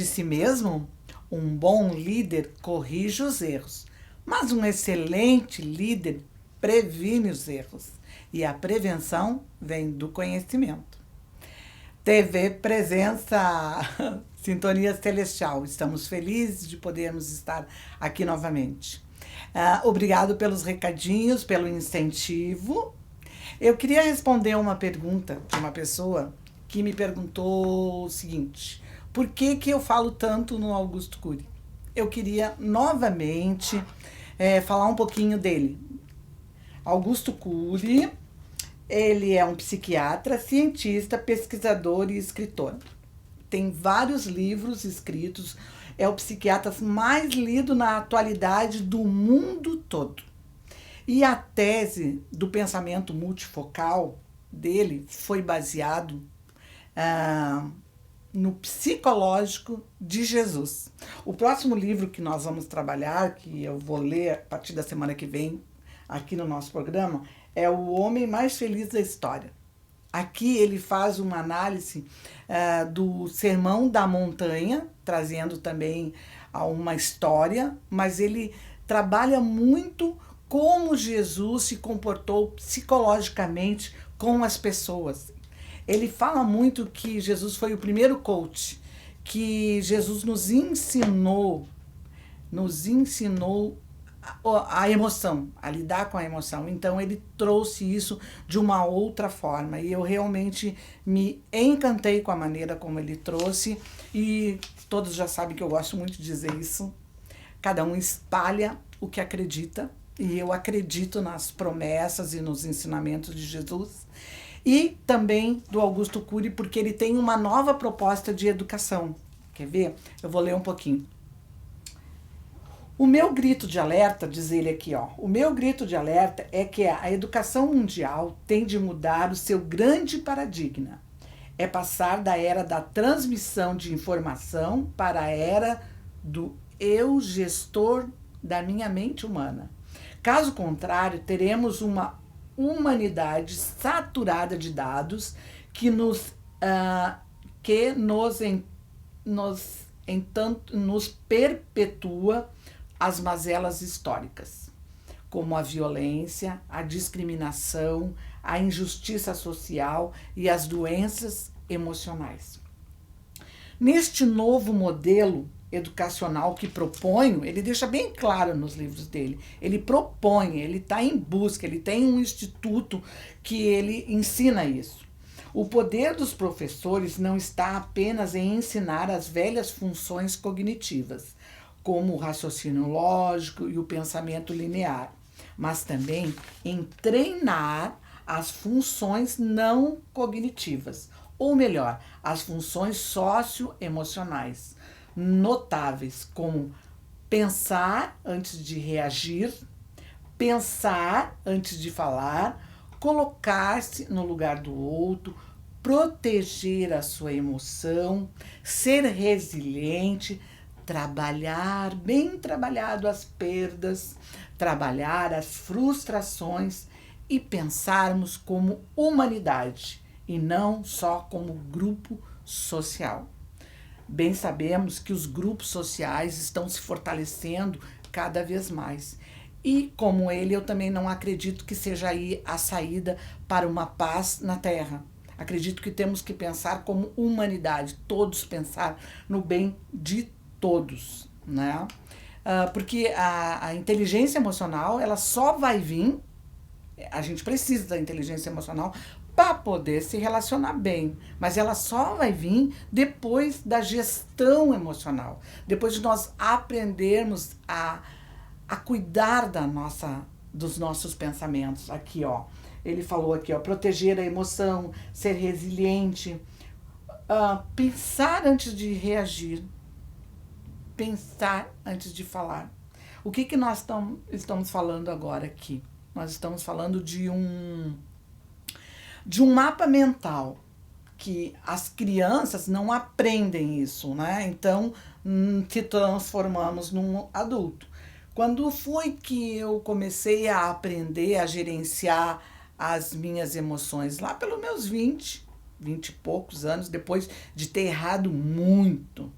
de si mesmo, um bom líder corrige os erros, mas um excelente líder previne os erros. E a prevenção vem do conhecimento. TV Presença, Sintonia Celestial. Estamos felizes de podermos estar aqui novamente. Obrigado pelos recadinhos, pelo incentivo. Eu queria responder uma pergunta de uma pessoa que me perguntou o seguinte: por que eu falo tanto no Augusto Cury? Eu queria novamente falar um pouquinho dele. Augusto Cury, ele é um psiquiatra, cientista, pesquisador e escritor. Tem vários livros escritos, é o psiquiatra mais lido na atualidade do mundo todo. E a tese do pensamento multifocal dele foi baseado no psicológico de Jesus. O próximo livro que nós vamos trabalhar, que eu vou ler a partir da semana que vem, aqui no nosso programa, é O Homem Mais Feliz da História. Aqui ele faz uma análise do Sermão da Montanha, trazendo também uma história, mas ele trabalha muito como Jesus se comportou psicologicamente com as pessoas. Ele fala muito que Jesus foi o primeiro coach, que Jesus nos ensinou a emoção, a lidar com a emoção. Então ele trouxe isso de uma outra forma e eu realmente me encantei com a maneira como ele trouxe, e todos já sabem que eu gosto muito de dizer isso. Cada um espalha o que acredita, e eu acredito nas promessas e nos ensinamentos de Jesus, e também do Augusto Cury, porque ele tem uma nova proposta de educação. Quer ver? Eu vou ler um pouquinho. O meu grito de alerta, diz ele aqui, o meu grito de alerta é que a educação mundial tem de mudar o seu grande paradigma. É passar da era da transmissão de informação para a era do eu gestor da minha mente humana. Caso contrário, teremos uma humanidade saturada de dados que nos perpetua as mazelas históricas, como a violência, a discriminação, a injustiça social e as doenças emocionais. Neste novo modelo educacional que proponho, ele deixa bem claro nos livros dele, ele propõe, ele está em busca, ele tem um instituto que ele ensina isso. O poder dos professores não está apenas em ensinar as velhas funções cognitivas, como o raciocínio lógico e o pensamento linear, mas também em treinar as funções não cognitivas, ou melhor, as funções socioemocionais, notáveis como pensar antes de reagir, pensar antes de falar, colocar-se no lugar do outro, proteger a sua emoção, ser resiliente, trabalhar, bem trabalhado as perdas, trabalhar as frustrações e pensarmos como humanidade e não só como grupo social. Bem sabemos que os grupos sociais estão se fortalecendo cada vez mais. E como ele, eu também não acredito que seja aí a saída para uma paz na Terra. Acredito que temos que pensar como humanidade, todos pensar no bem de todos, né? Porque a inteligência emocional, ela só vai vir, a gente precisa da inteligência emocional para poder se relacionar bem, mas ela só vai vir depois da gestão emocional, depois de nós aprendermos a cuidar dos nossos pensamentos. Aqui, ele falou aqui, proteger a emoção, ser resiliente, pensar antes de reagir, pensar antes de falar. O que nós estamos falando agora aqui? Nós estamos falando de um mapa mental, que as crianças não aprendem isso, né? Então, se transformamos num adulto. Quando foi que eu comecei a aprender a gerenciar as minhas emoções? Lá pelos meus 20 e poucos anos, depois de ter errado muito.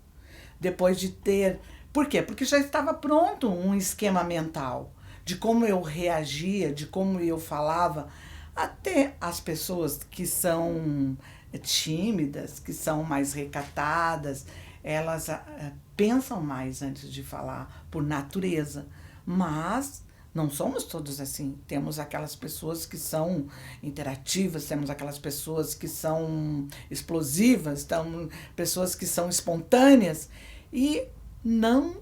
depois de ter... Por quê? Porque já estava pronto um esquema mental de como eu reagia, de como eu falava. Até as pessoas que são tímidas, que são mais recatadas, elas pensam mais antes de falar, por natureza. Mas não somos todos assim. Temos aquelas pessoas que são interativas, temos aquelas pessoas que são explosivas, pessoas que são espontâneas. E não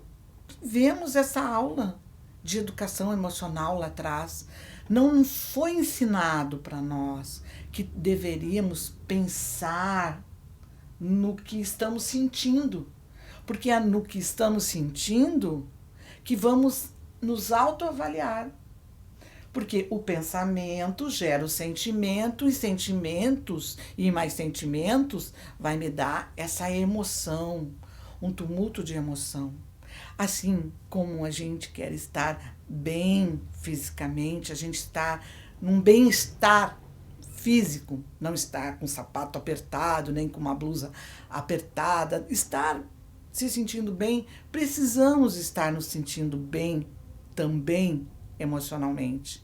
vemos essa aula de educação emocional lá atrás. Não foi ensinado para nós que deveríamos pensar no que estamos sentindo. Porque é no que estamos sentindo que vamos nos autoavaliar. Porque o pensamento gera o sentimento, e sentimentos e mais sentimentos vai me dar essa emoção, um tumulto de emoção. Assim como a gente quer estar bem fisicamente, a gente está num bem-estar físico, não estar com o sapato apertado, nem com uma blusa apertada, estar se sentindo bem, precisamos estar nos sentindo bem também emocionalmente.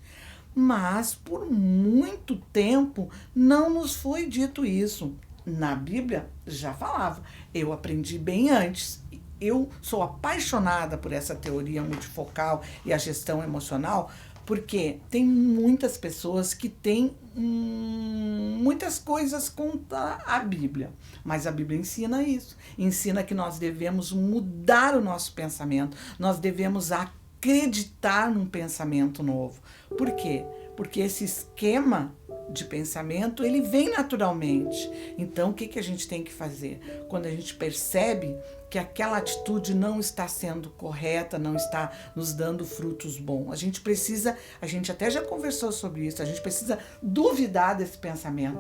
Mas por muito tempo não nos foi dito isso. Na Bíblia já falava, eu aprendi bem antes. Eu sou apaixonada por essa teoria multifocal e a gestão emocional, porque tem muitas pessoas que têm muitas coisas contra a Bíblia. Mas a Bíblia ensina isso. Ensina que nós devemos mudar o nosso pensamento. Nós devemos acreditar num pensamento novo. Por quê? Porque esse esquema de pensamento, ele vem naturalmente. Então, o que a gente tem que fazer? Quando a gente percebe que aquela atitude não está sendo correta, não está nos dando frutos bons, a gente até já conversou sobre isso, a gente precisa duvidar desse pensamento,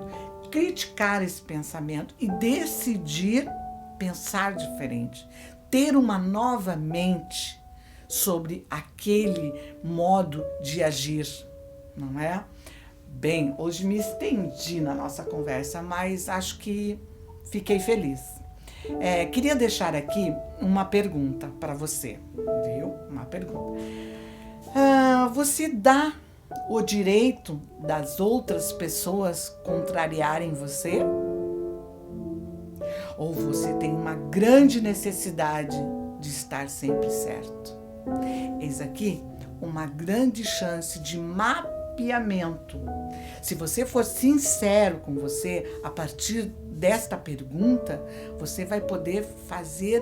criticar esse pensamento e decidir pensar diferente, ter uma nova mente sobre aquele modo de agir, não é? Bem, hoje me estendi na nossa conversa, mas acho que fiquei feliz. Queria deixar aqui uma pergunta para você, viu? Uma pergunta. Você dá o direito das outras pessoas contrariarem você? Ou você tem uma grande necessidade de estar sempre certo? Eis aqui uma grande chance de mapeamento. Se você for sincero com você, a partir desta pergunta, você vai poder fazer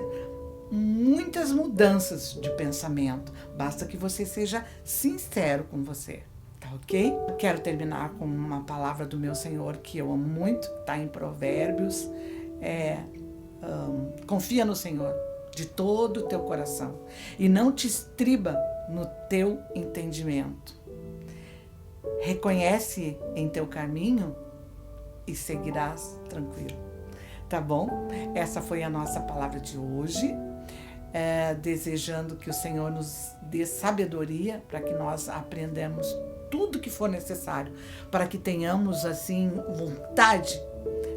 muitas mudanças de pensamento. Basta que você seja sincero com você, tá ok? Eu quero terminar com uma palavra do meu Senhor que eu amo muito, tá em Provérbios. Confia no Senhor de todo o teu coração e não te estriba no teu entendimento. Reconhece em teu caminho e seguirás tranquilo. Tá bom? Essa foi a nossa palavra de hoje. Desejando que o Senhor nos dê sabedoria para que nós aprendamos tudo que for necessário, para que tenhamos assim vontade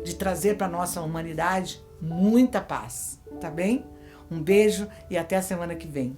de trazer para a nossa humanidade muita paz. Tá bem? Um beijo e até a semana que vem.